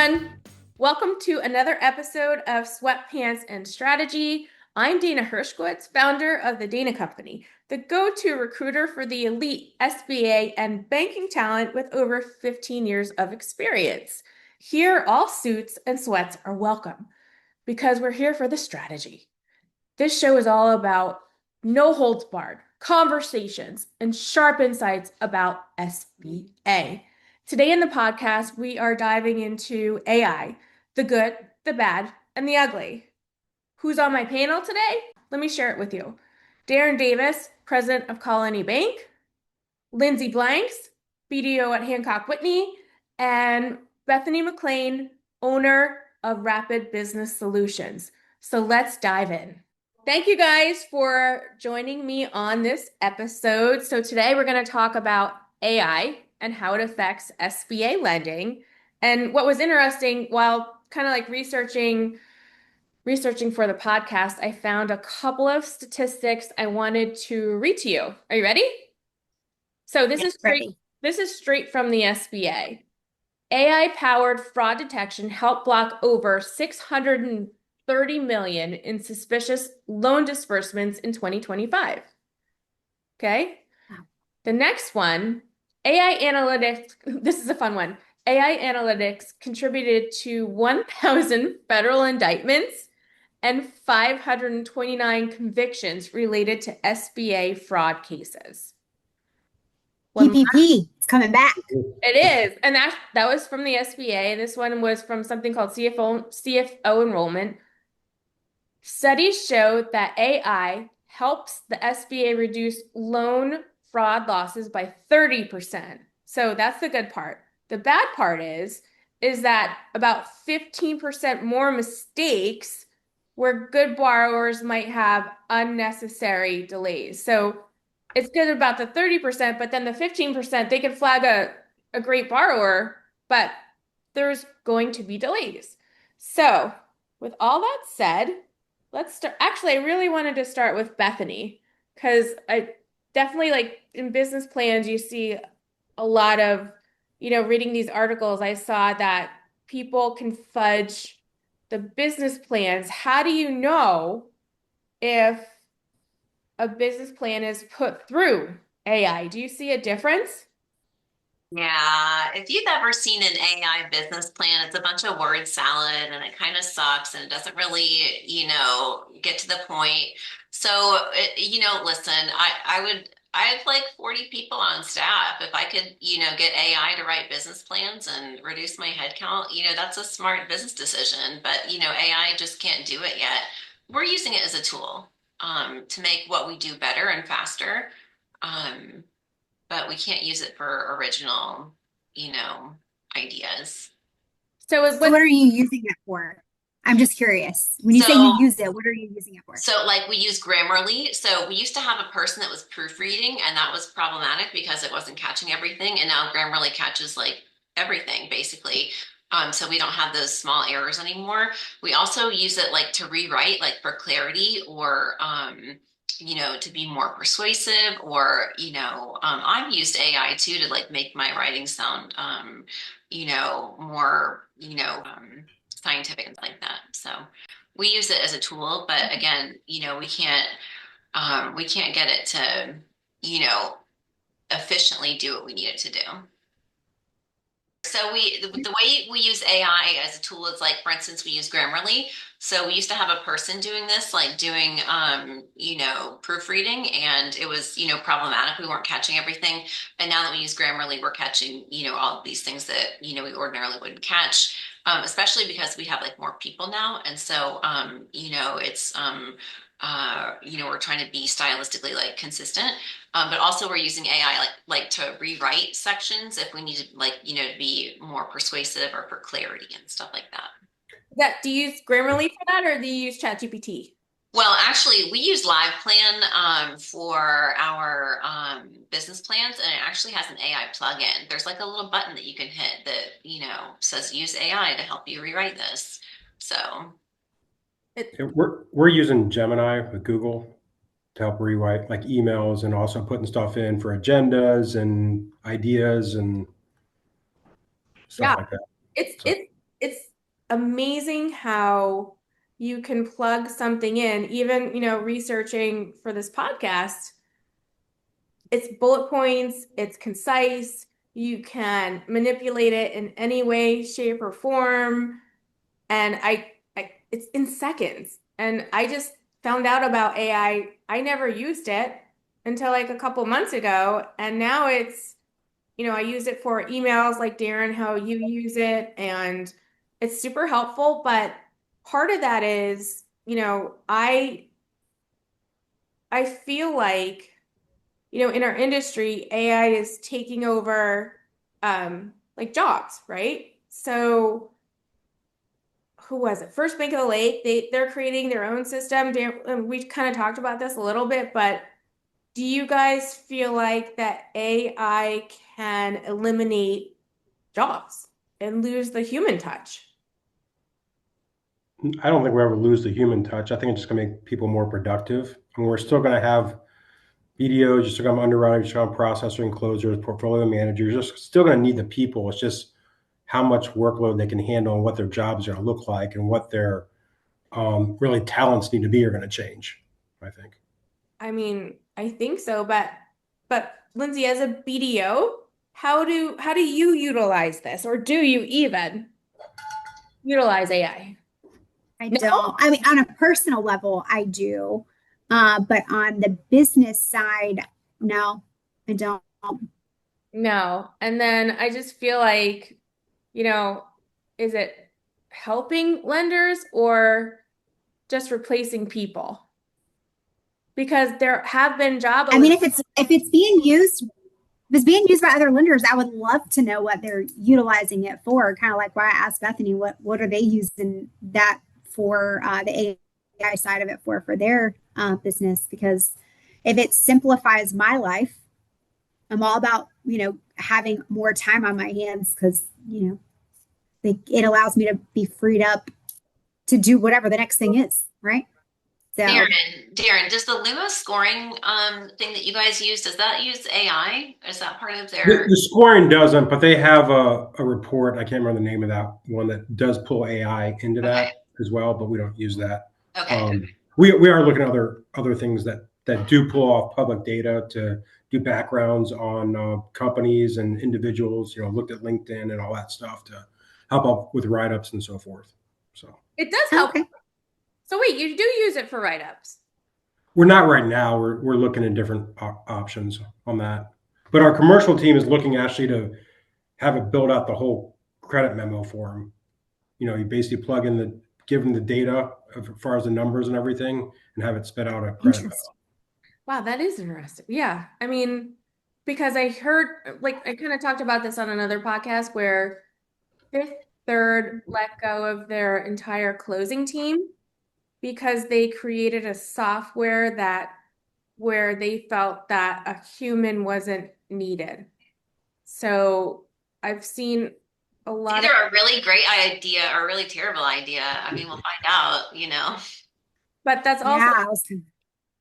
everyone. Welcome to another episode of Sweatpants Strategy. I'm Dana Hirschkowotz, founder of the Dana Company, the go-to recruiter for the elite SBA and banking talent with over 15 years of experience. Here, all suits and sweats are welcome because we're here for the strategy. This show is all about no holds barred conversations and sharp insights about SBA. Today in the podcast, we are diving into AI, the good, the bad, and the ugly. Who's on my panel today? Let me share it with you. Darren Davis, president of Colony Bank, Lindsey Blanks, BDO at Hancock Whitney, and Bethany Mclellan, owner of Rapid Business Solutions. So let's dive in. Thank you guys for joining me on this episode. So today we're going to talk about AI and how it affects SBA lending. And what was interesting while kind of like researching for the podcast, I found a couple of statistics I wanted to read to you. Are you ready? So this is straight from the SBA. AI-powered fraud detection helped block over 630 million in suspicious loan disbursements in 2025. Okay. The next one, AI analytics. This is a fun one. AI analytics contributed to 1,000 federal indictments and 529 convictions related to SBA fraud cases. PPP, it's coming back. It is. And that was from the SBA. This one was from something called CFO enrollment. Studies show that AI helps the SBA reduce loan fraud losses by 30%. So that's the good part. The bad part is that about 15% more mistakes where good borrowers might have unnecessary delays. So it's good about the 30%, but then the 15%, they could flag a great borrower, but there's going to be delays. So with all that said, let's start. Actually, I really wanted to start with Bethany because I definitely like in business plans, you see a lot of, reading these articles, I saw that people can fudge the business plans. How do you know if a business plan is put through AI? Do you see a difference? Yeah, if you've ever seen an AI business plan, it's a bunch of word salad and it kind of sucks and it doesn't really, get to the point. So, listen, I have like 40 people on staff. If I could, get AI to write business plans and reduce my headcount, that's a smart business decision. But, AI just can't do it yet. We're using it as a tool, to make what we do better and faster. But we can't use it for original, ideas. So what are you using it for? I'm just curious. When you say you use it, what are you using it for? So like we use Grammarly. So we used to have a person that was proofreading and that was problematic because it wasn't catching everything. And now Grammarly catches like everything basically. So we don't have those small errors anymore. We also use it like to rewrite, like for clarity or, to be more persuasive or, I've used AI too to like make my writing sound, more, scientific and like that. So we use it as a tool, but again, we can't get it to, efficiently do what we need it to do. So the way we use AI as a tool is like, for instance, we use Grammarly. So we used to have a person doing this, like doing, proofreading, and it was, problematic. We weren't catching everything. And now that we use Grammarly, we're catching, all of these things that, we ordinarily wouldn't catch, especially because we have like more people now. And so, it's, we're trying to be stylistically like consistent, but also we're using AI like to rewrite sections if we need to to be more persuasive or for clarity and stuff like that. Do you use Grammarly for that, or do you use ChatGPT? Well, actually, we use LivePlan for our business plans, and it actually has an AI plugin. There's like a little button that you can hit that says use AI to help you rewrite this. So. We're using Gemini with Google to help rewrite like emails and also putting stuff in for agendas and ideas and stuff like that. It's amazing how you can plug something in, even, researching for this podcast. It's bullet points, it's concise, you can manipulate it in any way, shape, or form. And it's in seconds. And I just found out about AI. I never used it until like a couple months ago. And now I use it for emails like Darren, how you use it, and it's super helpful. But part of that is, I feel like, in our industry, AI is taking over like jobs, right? So who was it? First Bank of the Lake, they're creating their own system. We kind of talked about this a little bit, but do you guys feel like that AI can eliminate jobs and lose the human touch? I don't think we'll ever lose the human touch. I think it's just going to make people more productive. I mean, we're still going to have BDOs, you're still going to have underwriters, you're going to have processors and closers, portfolio managers. You're just still going to need the people. It's just how much workload they can handle and what their jobs are going to look like and what their really talents need to be are going to change, I think. I mean, I think so, but Lindsey, as a BDO, how do you utilize this, or do you even utilize AI? I No? don't. I mean, on a personal level, I do. But on the business side, no, I don't. No. And then I just feel like, is it helping lenders or just replacing people? Because there have been job I mean, if it's being used, if it's being used by other lenders, I would love to know what they're utilizing it for. Kind of like why I asked Bethany, what are they using that for, the AI side of it for their business? Because if it simplifies my life, I'm all about, having more time on my hands because, it allows me to be freed up to do whatever the next thing is, right? So Darren, does the Luma scoring thing that you guys use, does that use AI? Is that part of The, their? the scoring doesn't, but they have a report. I can't remember the name of that one that does pull AI into Okay. that as well, but we don't use that. Okay. We are looking at other things that do pull off public data to do backgrounds on companies and individuals. Looked at LinkedIn and all that stuff to help out with write-ups and so forth. So It does help. okay. So wait, you do use it for write-ups? we're not right now. We're looking at different options on that. But our commercial team is looking actually to have it build out the whole credit memo for them. You basically give them the data as far as the numbers and everything, and have it spit out a credit memo. Interesting. Wow, that is interesting. Yeah. I mean, because I heard, like, I kind of talked about this on another podcast where Fifth Third let go of their entire closing team because they created a software where they felt that a human wasn't needed. So I've seen a lot Either of, a really great idea or a really terrible idea. I mean, we'll find out. but that's also, Yeah.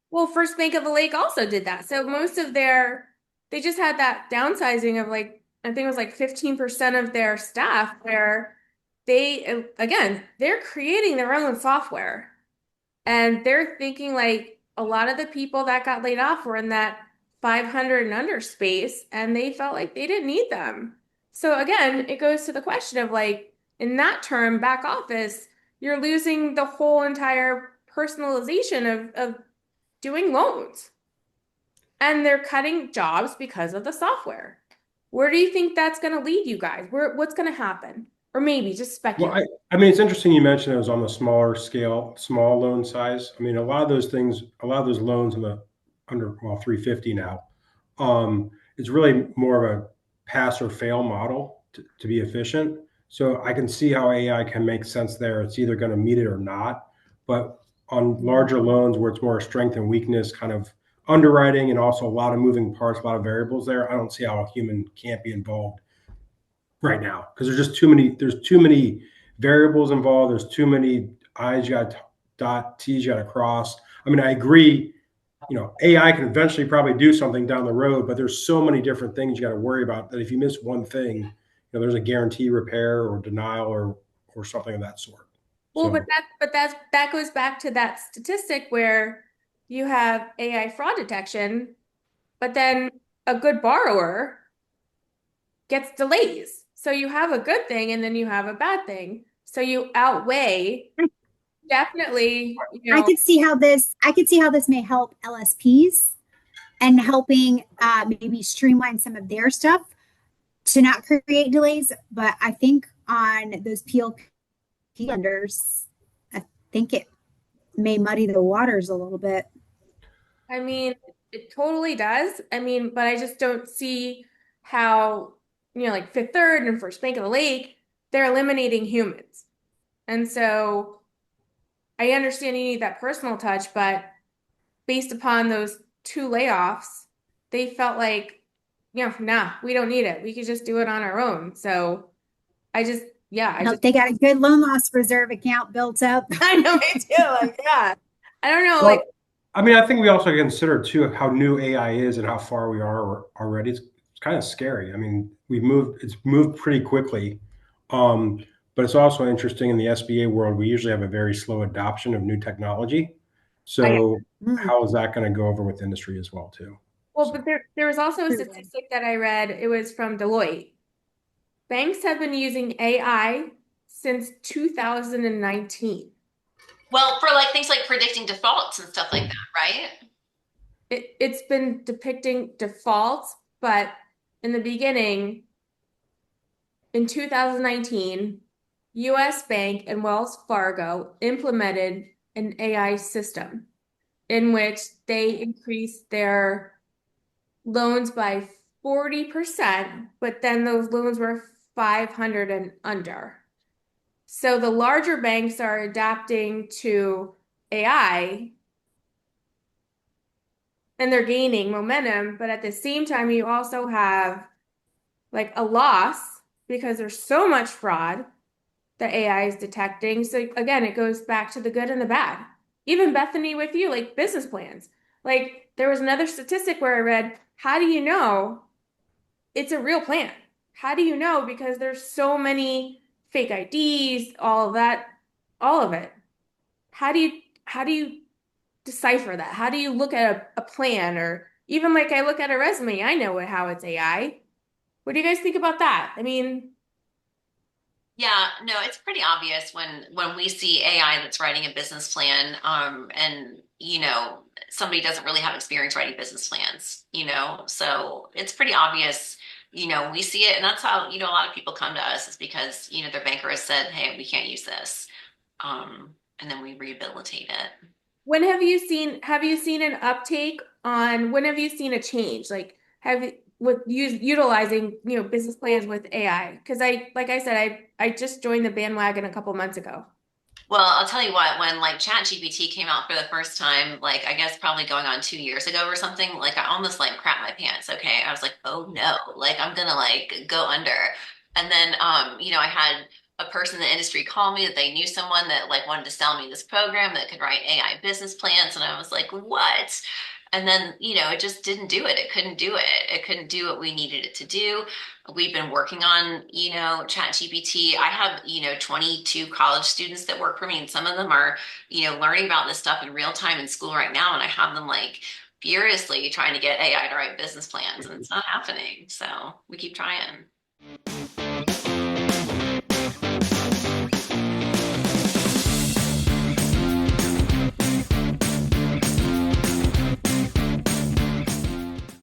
well, First Bank of the Lake also did that. So most of they just had that downsizing of like, I think it was like 15% of their staff where again, they're creating their own software. And they're thinking like a lot of the people that got laid off were in that 500 and under space, and they felt like they didn't need them. So again, it goes to the question of like, in that term, back office, you're losing the whole entire personalization of doing loans. And they're cutting jobs because of the software. Where do you think that's going to lead you guys? What's going to happen? Or maybe just Well, speculate. I mean, it's interesting you mentioned it was on the smaller scale, small loan size. I mean, a lot of those loans on the under 350 now, it's really more of a pass or fail model to be efficient. So I can see how AI can make sense there. It's either going to meet it or not. But on larger loans where it's more strength and weakness kind of underwriting and also a lot of moving parts, a lot of variables there, I don't see how a human can't be involved right now because there's too many variables involved. There's too many I's you got to dot, T's you got to cross. I mean, I agree, AI can eventually probably do something down the road, but there's so many different things you got to worry about that if you miss one thing, there's a guarantee repair or denial or something of that sort. Well, So that goes back to that statistic where you have AI fraud detection, but then a good borrower gets delays. So you have a good thing and then you have a bad thing. So you outweigh definitely, I could see how this may help LSPs and helping maybe streamline some of their stuff to not create delays. But I think on those PLP lenders, I think it may muddy the waters a little bit. I mean, it totally does. I mean, but I just don't see how, like Fifth Third and First Bank of the Lake, they're eliminating humans. And so I understand you need that personal touch, but based upon those two layoffs, they felt like, nah, we don't need it. We could just do it on our own. So I just, yeah, I hope they got a good loan loss reserve account built up. I know me too. Like, yeah. I don't know. well, Like, I mean, I think we also consider too how new AI is and how far we are already. It's kind of scary. I mean, it's moved pretty quickly. But it's also interesting in the SBA world, we usually have a very slow adoption of new technology. So how is that going to go over with industry as well too? well, but there was also a statistic that I read. It was from Deloitte. Banks have been using AI since 2019. Well, for like things like predicting defaults and stuff like that, right? It's been depicting defaults, but in the beginning, in 2019, US Bank and Wells Fargo implemented an AI system in which they increased their loans by 40%, but then those loans were 500 and under. So the larger banks are adapting to AI and they're gaining momentum, but at the same time, you also have like a loss because there's so much fraud that AI is detecting. So again, it goes back to the good and the bad. Even Bethany with you, like business plans. Like there was another statistic where I read, how do you know it's a real plan? How do you know? Because there's so many fake IDs, all of that, all of it. How do you decipher that? How do you look at a plan or even like I look at a resume, I know how it's AI. What do you guys think about that? I mean, Yeah, no, it's pretty obvious when we see AI that's writing a business plan, and somebody doesn't really have experience writing business plans, so it's pretty obvious, we see it, and that's how, a lot of people come to us is because, their banker has said, hey, we can't use this, and then we rehabilitate it. when have you seen an uptake on when have you seen a change? Like have you with utilizing, business plans with AI? Because like I said, I just joined the bandwagon a couple months ago. Well, I'll tell you what, when like ChatGPT came out for the first time, like I guess probably going on 2 years ago or something, like I almost like crap my pants. Okay. I was like, oh no, like I'm gonna like go under. And then I had a person in the industry call me that they knew someone that like wanted to sell me this program that could write AI business plans. And I was like, what? And then, it just didn't do it. It couldn't do it. It couldn't do what we needed it to do. We've been working on, ChatGPT. I have, 22 college students that work for me, and some of them are, learning about this stuff in real time in school right now. And I have them like furiously trying to get AI to write business plans, and it's not happening. So we keep trying.